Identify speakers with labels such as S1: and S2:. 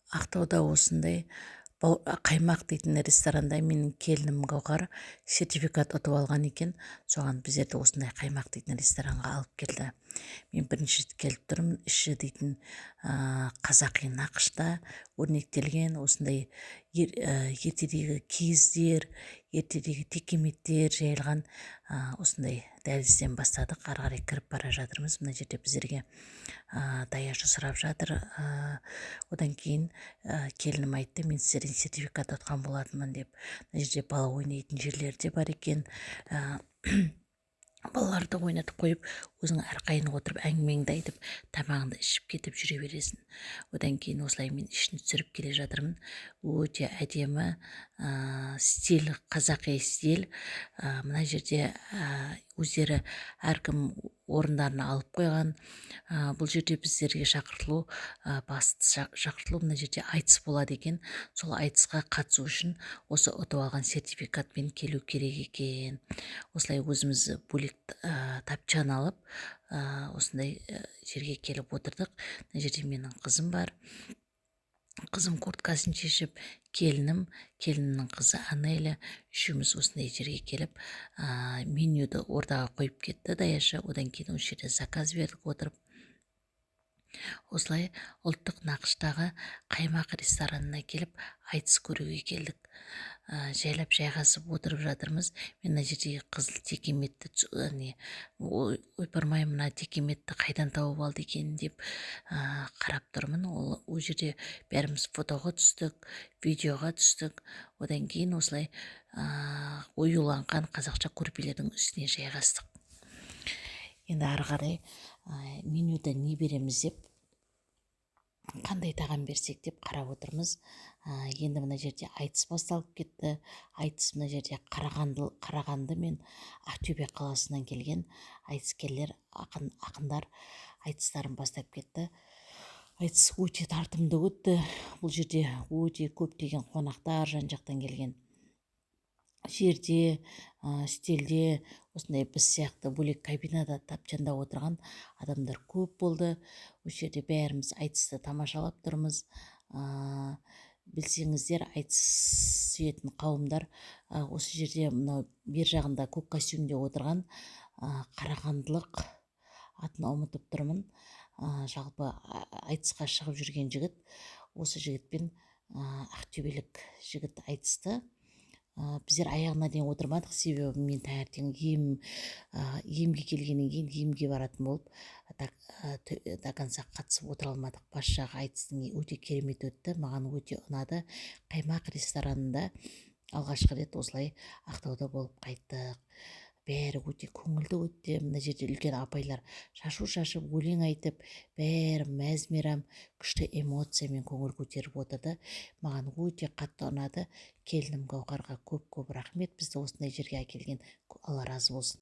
S1: Ақтауда осындай қаймақ дейтін ресторанда менің келінім Гауһар сертификат ұтып алған екен. Соған біздерді осындай қаймақ дейтін ресторанға алып келді. Мен бірінші рет келіп тұрмын. Іші дейтін қазақи нақышта өрнектелген осындай ертедегі киіздер, ертедегі текеметтер жайылған осындай дәлізден бастадық. Ары қарай кіріп бара жатырмыз. Мына жерде біздерге даяшы сұрап жатыр. Одан кейін келінім айтты, мен сіздерден сертификат ұтқан болатынмын деп. Мына жерде бала ойнайтын жерлер де бар екен. Балаларды ойнатып қойып, өзің әрқайын отырып әңгімеңді айтып, тамағыңды ішіп кетіп жүре бересің. Одан кейін осылай мен ішін түсіріп келе жатырмын. Өте әдемі стиль, қазақи стиль. Мына жерде өздері әркім орындарына алып қойған. Бұл жерде біздерге шақыртылу, басты шақыртылу мына жерде айтыс болады екен. Сол айтысқа қатысу үшін осы ұтып алған сертификатпен келу керек екен. Осылай өзіміз бөлек тапчан алып, осындай жерге келіп отырдық. Мына жерде менің қызым бар. Қызым курткасын шешіп, келінімнің қызы Анеля, үшеуміз осындай жерге келіп, менюді ортаға қойып кетті даяшы. Одан кейін осы жерде заказ бердік отырып. Осылай ұлттық нақыштағы қаймақ ресторанына келіп айтыс көруге келдік. Жайлап жайғасып отырып жатырмыз. Мен мына жердегі қызыл текеметті ойпырмай, мына текеметті қайдан тауып алды екен деп қарап тұрмын. Ол жерде бәріміз фотоға түстік, видеоға түстік. Одан кейін осылай оюланған қазақша көрпелердің үстіне жайғастық. Енді ары қарай менюда не береміз деп, қандай тағам берсек деп қарап отырмыз. Енді мына жерде айтыс басталып кетті. Айтыс мына жерде Қарағанды мен Ақтөбе қаласынан келген айтыскерлер, ақындар айтыстарын бастап кетті. Айтыс өте тартымды өтті. Бұл жерде өте көптеген қонақтар жан-жақтан келген. Жерде, стелде осындай біз сияқты бөлек кабинада тапчанда отырған адамдар көп болды. Осы жерде бәріміз айтысты тамашалап тұрмыз. Білсеңіздер, айтыс сүйетін қауымдар осы жерде мынау бер жағында көк костюмде отырған қарағандылық, атын ұмытып тұрмын. Жалпы айтысқа шығып жүрген жігіт. Осы жігітпен ақтөбелік жігіт айтысты. Біздер аяғына дейін отырмадық, себебі мен таңертең емге келгеннен кейін емге баратын болып до конца қатысып отыра алмадық. Бас жағы айтыстың өте керемет өтті. Маған өте ұнады. Қаймақ ресторанында алғашқы рет осылай Ақтауда болып қайттық. Бәрі өте көңілді өтті. Мына жерде үлкен апайлар шашу шашып, өлең айтып, бәрі мәз-мейрам, күшті эмоциямен көңіл көтеріп отырды. Маған өте қатты ұнады. Келінім Гауһарға көп рахмет. Бізді осындай жерге әкелген. Алла разы болсын.